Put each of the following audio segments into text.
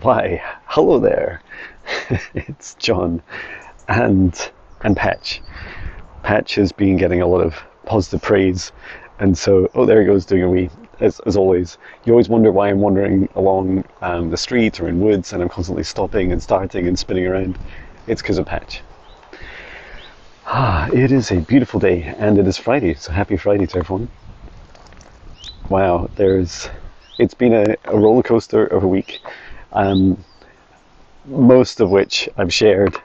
Why, hello there. It's John and Patch. Patch has been getting a lot of positive praise, and so there he goes doing a wee. As always, you always wonder why I'm wandering along the street or in woods, and I'm constantly stopping and starting and spinning around. It's because of Patch. It is a beautiful day, and it is Friday, so happy Friday to everyone. Wow, it's been a roller coaster of a week. Most of which I've shared,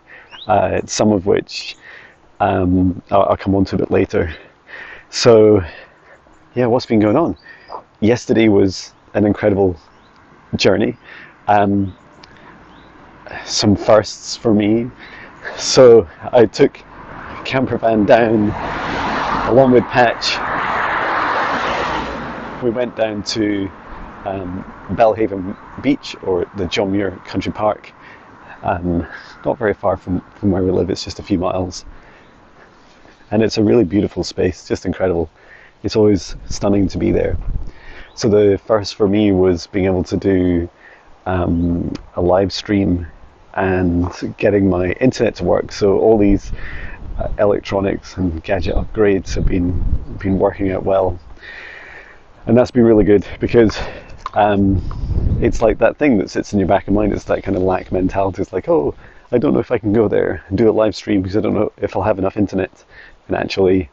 some of which I'll come on to a bit later. So, yeah, what's been going on? Yesterday was an incredible journey. Some firsts for me. So I took a camper van down along with Patch. We went down to Belhaven Beach, or the John Muir Country Park. Not very far from where we live, it's just a few miles. And it's a really beautiful space, just incredible. It's always stunning to be there. So the first for me was being able to do a live stream and getting my internet to work. So all these electronics and gadget upgrades have been working out well. And that's been really good because it's like that thing that sits in your back of mind. It's that kind of lack mentality. It's like, oh, I don't know if I can go there and do a live stream because I don't know if I'll have enough internet. And actually,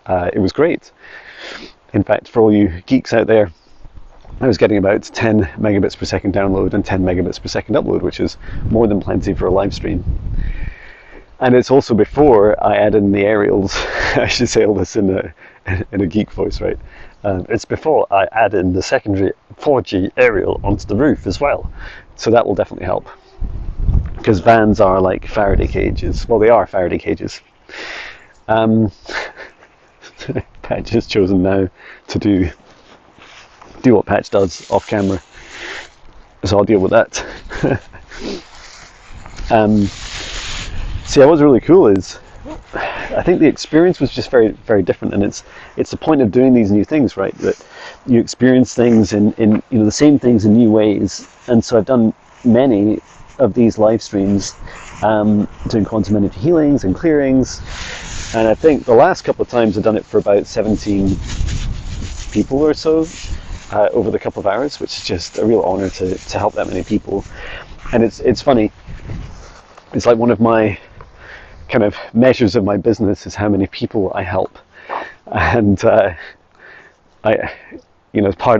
it was great. In fact, for all you geeks out there, I was getting about 10 megabits per second download and 10 megabits per second upload, which is more than plenty for a live stream. And it's also before I add in the aerials. I should say all this in a geek voice, right? It's before I add in the secondary 4G aerial onto the roof as well. So that will definitely help. Because vans are like Faraday cages. Well, they are Faraday cages. Patch has chosen now to do what Patch does off camera. So I'll deal with that. See, what's really cool is I think the experience was just very, very different, and it's the point of doing these new things, right? That you experience things in the same things in new ways. And so I've done many of these live streams, doing quantum energy healings and clearings, and I think the last couple of times I've done it for about 17 people or so over the couple of hours, which is just a real honor to help that many people. And it's funny. It's like one of my kind of measures of my business is how many people I help, and part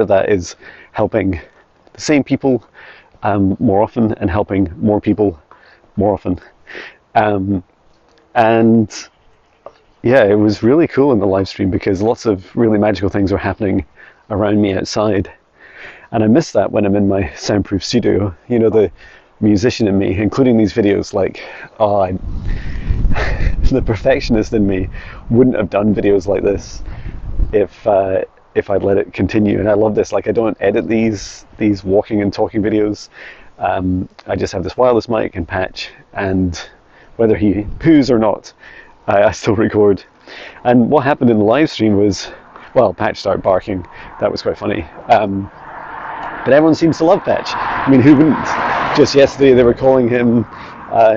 of that is helping the same people more often and helping more people more often. And yeah, it was really cool in the live stream because lots of really magical things were happening around me outside, and I miss that when I'm in my soundproof studio. You know, the musician in me, including these videos, like, the perfectionist in me wouldn't have done videos like this if I'd let it continue. And I love this. Like, I don't edit these walking and talking videos. I just have this wireless mic and Patch, and whether he poos or not, I still record. And what happened in the live stream was, well, Patch started barking. That was quite funny. But everyone seems to love Patch. I mean, who wouldn't? Just yesterday they were calling him,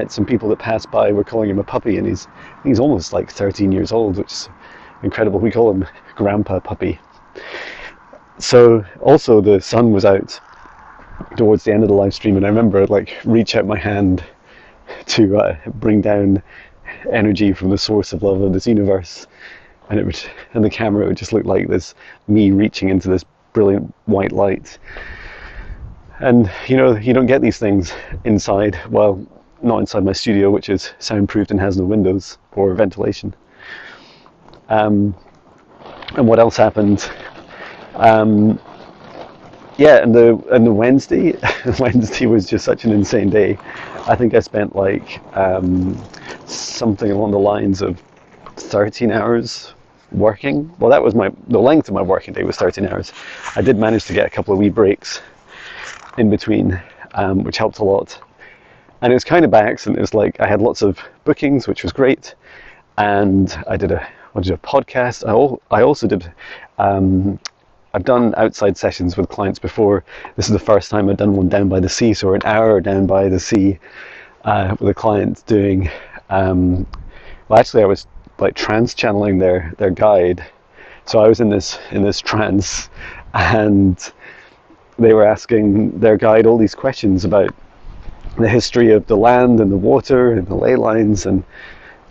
some people that passed by were calling him a puppy, and he's almost like 13 years old, which is incredible. We call him Grandpa Puppy. So also the sun was out towards the end of the live stream, and I remember I'd reach out my hand to bring down energy from the source of love of this universe, and the camera would just look like this, me reaching into this brilliant white light. And you don't get these things inside, well, not inside my studio, which is soundproofed and has no windows or ventilation. And what else happened? And the Wednesday Wednesday was just such an insane day. I think I spent something along the lines of 13 hours working. Well, that was the length of my working day was 13 hours. I did manage to get a couple of wee breaks in between, which helped a lot. And it was kind of by accident. It was like I had lots of bookings, which was great, and I did a podcast. I also did I've done outside sessions with clients before. This is the first time I've done one down by the sea, so an hour down by the sea with a client doing. Well, actually, I was like trance channeling their guide. So I was in this trance, and they were asking their guide all these questions about the history of the land and the water and the ley lines, and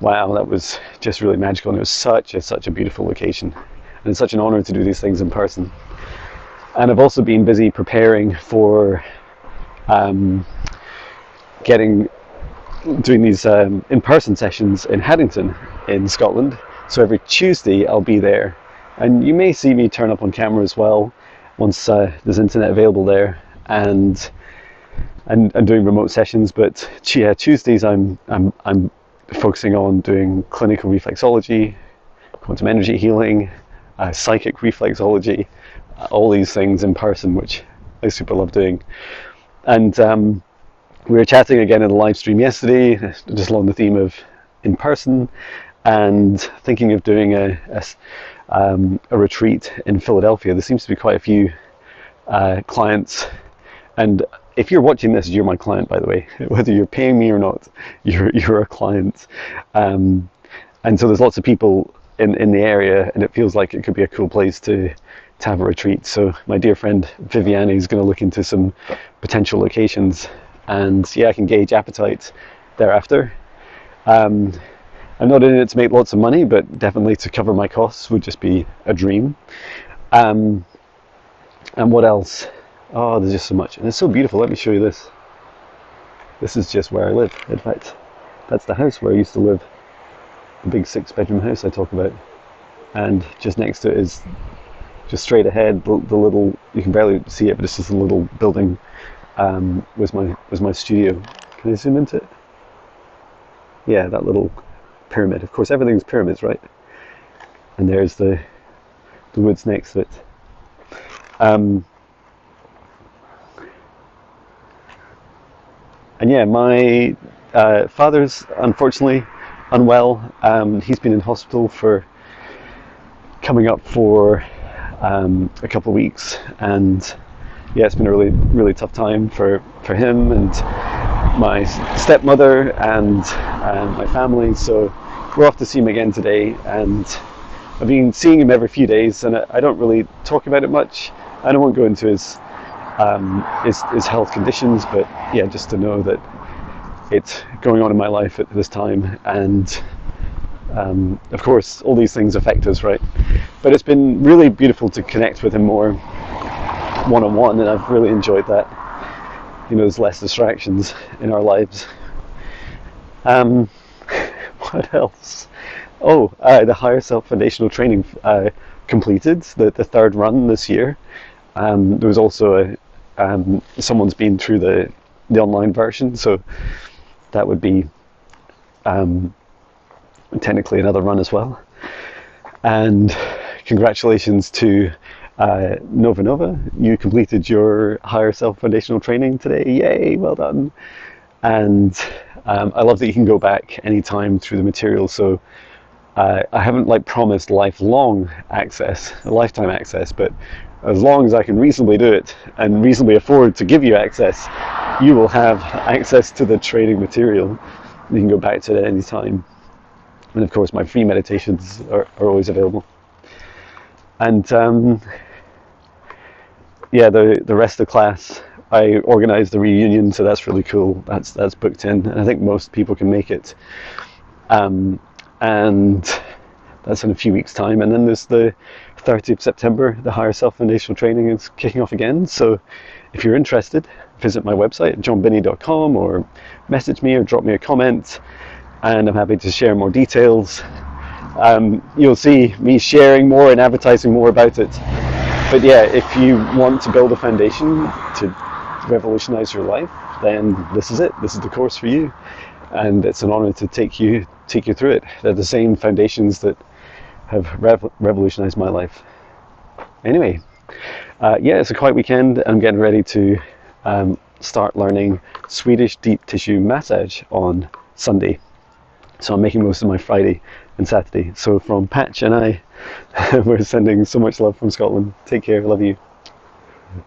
wow, that was just really magical. And it was such a beautiful location, and it's such an honor to do these things in person. And I've also been busy preparing for doing these in-person sessions in Haddington in Scotland. So every Tuesday I'll be there, and you may see me turn up on camera as well once there's internet available there, and doing remote sessions. But yeah, Tuesdays I'm focusing on doing clinical reflexology, quantum energy healing, psychic reflexology, all these things in person, which I super love doing. And we were chatting again in a live stream yesterday, just along the theme of in person, and thinking of doing a retreat in Philadelphia. There seems to be quite a few clients, and if you're watching this, you're my client, by the way. Whether you're paying me or not, you're a client. And so there's lots of people in the area, and it feels like it could be a cool place to have a retreat. So my dear friend Viviani is going to look into some potential locations, and yeah, I can gauge appetite thereafter. I'm not in it to make lots of money, but definitely to cover my costs would just be a dream. And what else? Oh, there's just so much, and it's so beautiful. Let me show you this. This is just where I live. In fact, that's the house where I used to live, the big 6-bedroom house I talk about. And just next to it is, just straight ahead, the little, you can barely see it, but it's just a little building, was my studio. Can I zoom into it? Yeah, that little pyramid. Of course, everything's pyramids, right? And there's the woods next to it. And yeah, my father's unfortunately unwell. He's been in hospital for coming up for a couple of weeks, and yeah, it's been a really tough time for him and my stepmother and my family. So we're off to see him again today, and I've been seeing him every few days, and I don't really talk about it much. I don't want to go into his health conditions, but yeah, just to know that it's going on in my life at this time, and of course all these things affect us, right? But it's been really beautiful to connect with him more one-on-one, and I've really enjoyed that. You know, there's less distractions in our lives. What else? Oh, the Higher Self Foundational Training completed, the third run this year. There was also someone's been through the online version, so that would be technically another run as well. And congratulations to Nova. You completed your Higher Self Foundational Training today. Yay, well done. And I love that you can go back anytime through the material. So I haven't promised lifetime access, but as long as I can reasonably do it and reasonably afford to give you access, you will have access to the training material. You can go back to it at any time. And of course, my free meditations are always available. And yeah, the rest of the class, I organised the reunion, so that's really cool. That's booked in, and I think most people can make it. And that's in a few weeks' time. And then there's the 30th of September, the Higher Self Foundational Training is kicking off again. So if you're interested, visit my website at johnbinnie.com, or message me or drop me a comment, and I'm happy to share more details. You'll see me sharing more and advertising more about it. But yeah, if you want to build a foundation to revolutionize your life, then this is it. This is the course for you, and it's an honor to take you through it. They're the same foundations that have revolutionized my life. Anyway, yeah, it's a quiet weekend. I'm getting ready to start learning Swedish deep tissue massage on Sunday. So I'm making most of my Friday and Saturday. So from Patch and I We're sending so much love from Scotland. Take care. Love you.